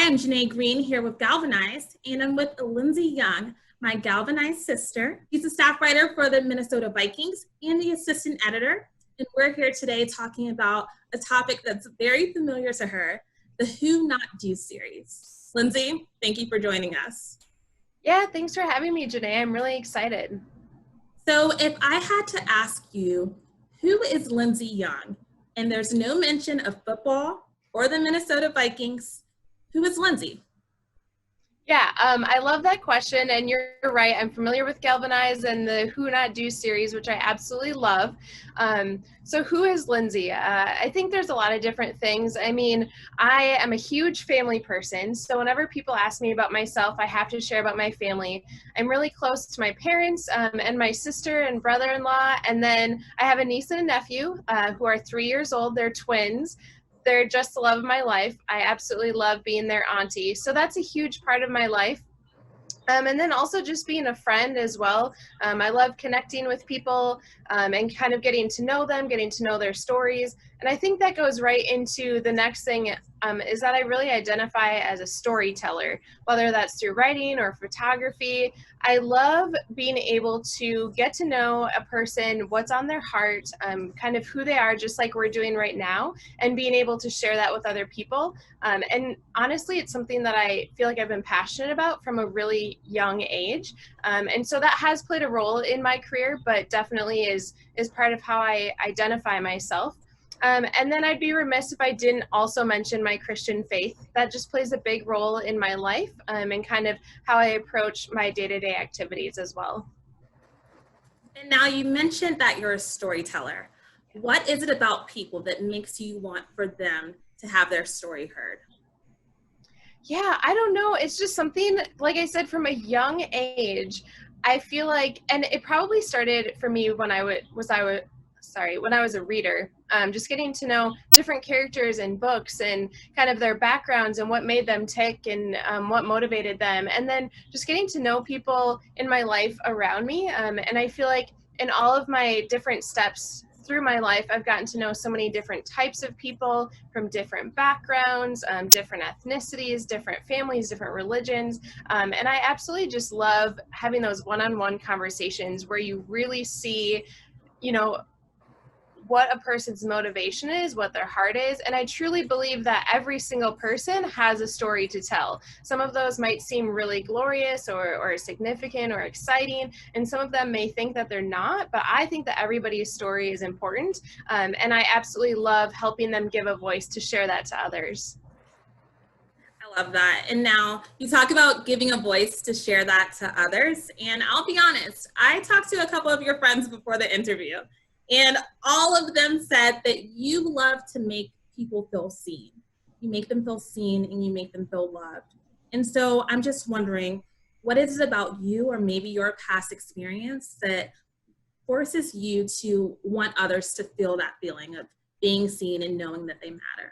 Hi, I'm Jenae Green here with GALvanize, and I'm with Lindsey Young, my GALvanize sister. She's a staff writer for the Minnesota Vikings and the assistant editor. And we're here today talking about a topic that's very familiar to her, the Who Not Do series. Lindsey, thank you for joining us. Yeah, thanks for having me, Jenae. I'm really excited. So if I had to ask you, who is Lindsey Young? And there's no mention of football or the Minnesota Vikings, who is Lindsey? Yeah, I love that question, and you're right. I'm familiar with GALvanize and the Who Not Do series, which I absolutely love. So who is Lindsey? I think there's a lot of different things. I mean, I am a huge family person, so whenever people ask me about myself, I have to share about my family. I'm really close to my parents and my sister and brother-in-law, and then I have a niece and a nephew who are 3 years old. They're twins. They're just the love of my life. I absolutely love being their auntie. So that's a huge part of my life. And then also just being a friend as well. I love connecting with people and kind of getting to know them, getting to know their stories. And I think that goes right into the next thing is that I really identify as a storyteller, whether that's through writing or photography. I love being able to get to know a person, what's on their heart, kind of who they are, just like we're doing right now, and being able to share that with other people. And honestly, it's something that I feel like I've been passionate about from a really young age. And so that has played a role in my career, but definitely is part of how I identify myself. And then I'd be remiss if I didn't also mention my Christian faith. That just plays a big role in my life and kind of how I approach my day-to-day activities as well. And now you mentioned that you're a storyteller. What is it about people that makes you want for them to have their story heard? Yeah, I don't know. It's just something, like I said, from a young age, I feel like, and it probably started for me when when I was a reader, just getting to know different characters in books and kind of their backgrounds and what made them tick and what motivated them. And then just getting to know people in my life around me. And I feel like in all of my different steps through my life, I've gotten to know so many different types of people from different backgrounds, different ethnicities, different families, different religions. And I absolutely just love having those one-on-one conversations where you really see, you know, what a person's motivation is, what their heart is. And I truly believe that every single person has a story to tell. Some of those might seem really glorious or significant or exciting, and some of them may think that they're not, but I think that everybody's story is important. And I absolutely love helping them give a voice to share that to others. I love that. And now you talk about giving a voice to share that to others. And I'll be honest, I talked to a couple of your friends before the interview, and all of them said that you love to make people feel seen. You make them feel seen and you make them feel loved. And so I'm just wondering, what is it about you or maybe your past experience that forces you to want others to feel that feeling of being seen and knowing that they matter?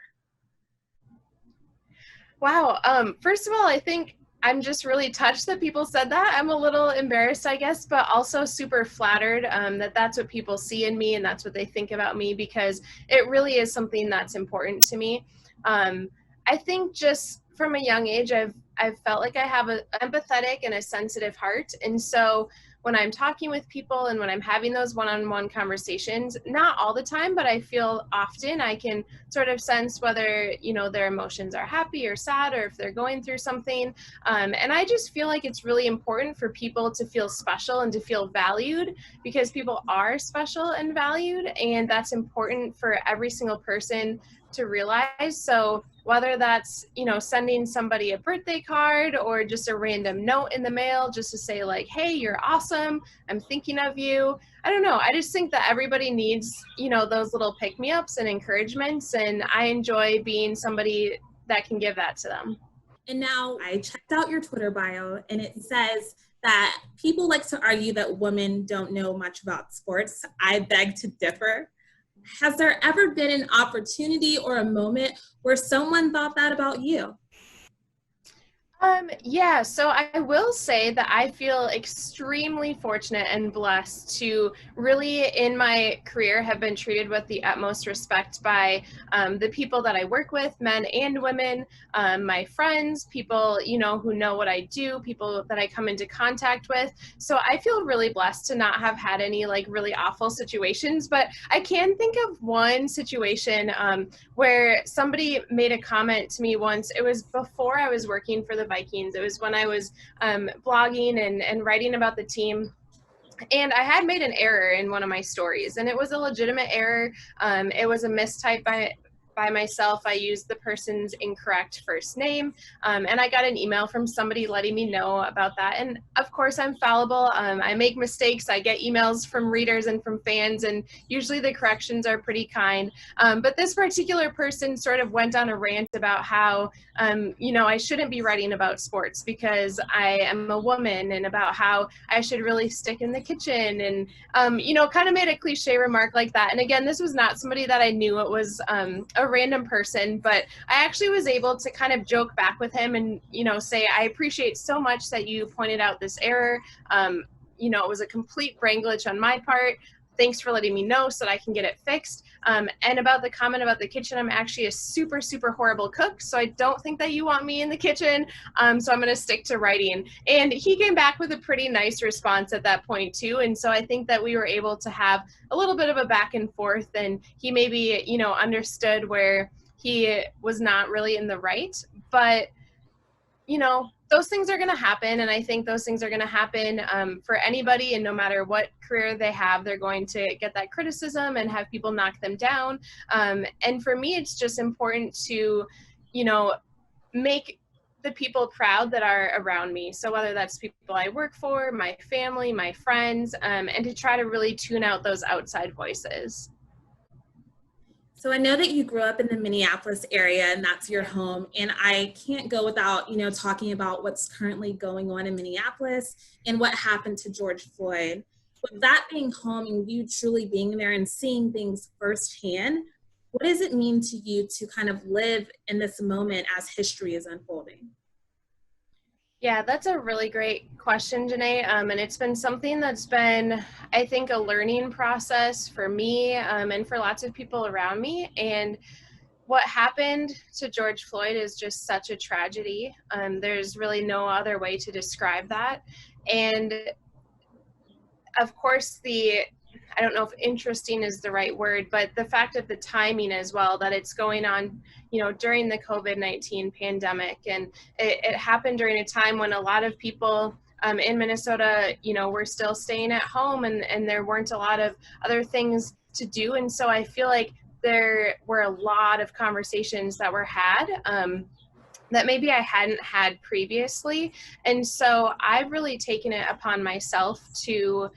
Wow. First of all, I think I'm just really touched that people said that. I'm a little embarrassed, I guess, but also super flattered that that's what people see in me and that's what they think about me, because it really is something that's important to me. I think just from a young age, I've felt like I have an empathetic and a sensitive heart. And so when I'm talking with people and when I'm having those one-on-one conversations, not all the time, but I feel often I can sort of sense whether, you know, their emotions are happy or sad or if they're going through something. And I just feel like it's really important for people to feel special and to feel valued, because people are special and valued, and that's important for every single person to realize. So whether that's, you know, sending somebody a birthday card or just a random note in the mail just to say like, hey, you're awesome, I'm thinking of you. I don't know. I just think that everybody needs, you know, those little pick-me-ups and encouragements, and I enjoy being somebody that can give that to them. And now I checked out your Twitter bio and it says that people like to argue that women don't know much about sports. I beg to differ. Has there ever been an opportunity or a moment where someone thought that about you? Yeah, so I will say that I feel extremely fortunate and blessed to really, in my career, have been treated with the utmost respect by the people that I work with, men and women, my friends, people, who know what I do, people that I come into contact with. So I feel really blessed to not have had any like really awful situations, but I can think of one situation where somebody made a comment to me once. It was before I was working for the Vikings. It was when I was blogging and writing about the team. And I had made an error in one of my stories, and it was a legitimate error. It was a mistype by myself. I used the person's incorrect first name, and I got an email from somebody letting me know about that. And of course, I'm fallible. I make mistakes. I get emails from readers and from fans, and usually the corrections are pretty kind. But this particular person sort of went on a rant about how I shouldn't be writing about sports because I am a woman, and about how I should really stick in the kitchen, and kind of made a cliche remark like that. And again, this was not somebody that I knew. It was a random person, but I actually was able to kind of joke back with him and say, I appreciate so much that you pointed out this error. It was a complete brain glitch on my part. Thanks for letting me know so that I can get it fixed. And about the comment about the kitchen, I'm actually a super, super horrible cook, so I don't think that you want me in the kitchen. So I'm going to stick to writing. And he came back with a pretty nice response at that point too. And so I think that we were able to have a little bit of a back and forth, and he maybe, understood where he was not really in the right. But those things are going to happen. And I think those things are going to happen for anybody. And no matter what career they have, they're going to get that criticism and have people knock them down. And for me, it's just important to, make the people proud that are around me. So whether that's people I work for, my family, my friends, and to try to really tune out those outside voices. So I know that you grew up in the Minneapolis area and that's your home. And I can't go without, talking about what's currently going on in Minneapolis and what happened to George Floyd. With that being home and you truly being there and seeing things firsthand, what does it mean to you to kind of live in this moment as history is unfolding? Yeah, that's a really great question, Jenae. And it's been something that's been, I think, a learning process for me and for lots of people around me. And what happened to George Floyd is just such a tragedy. There's really no other way to describe that. And of course, I don't know if interesting is the right word, but the fact of the timing as well, that it's going on, during the COVID-19 pandemic. And it happened during a time when a lot of people in Minnesota, were still staying at home, and there weren't a lot of other things to do. And so I feel like there were a lot of conversations that were had that maybe I hadn't had previously. And so I've really taken it upon myself to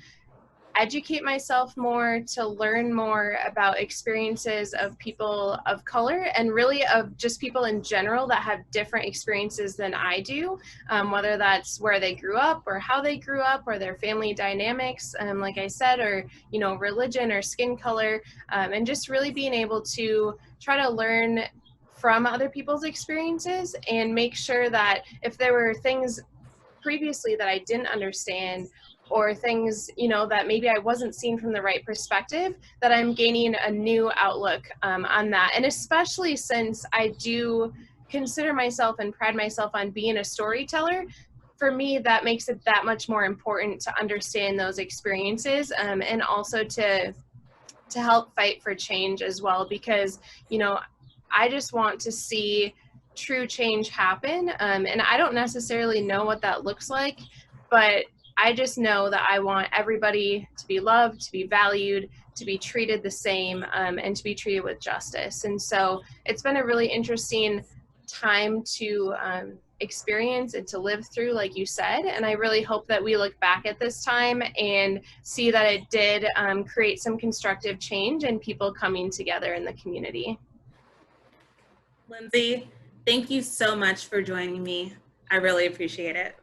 educate myself more, to learn more about experiences of people of color, and really of just people in general that have different experiences than I do, whether that's where they grew up or how they grew up or their family dynamics, like I said, or religion or skin color, and just really being able to try to learn from other people's experiences and make sure that if there were things previously that I didn't understand, or things that maybe I wasn't seeing from the right perspective, that I'm gaining a new outlook on that. And especially since I do consider myself and pride myself on being a storyteller, for me that makes it that much more important to understand those experiences, and also to help fight for change as well, because I just want to see true change happen, and I don't necessarily know what that looks like, but I just know that I want everybody to be loved, to be valued, to be treated the same, and to be treated with justice. And so it's been a really interesting time to experience and to live through, like you said. And I really hope that we look back at this time and see that it did create some constructive change and people coming together in the community. Lindsey, thank you so much for joining me. I really appreciate it.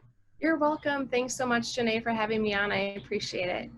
You're welcome. Thanks so much, Jenae, for having me on. I appreciate it.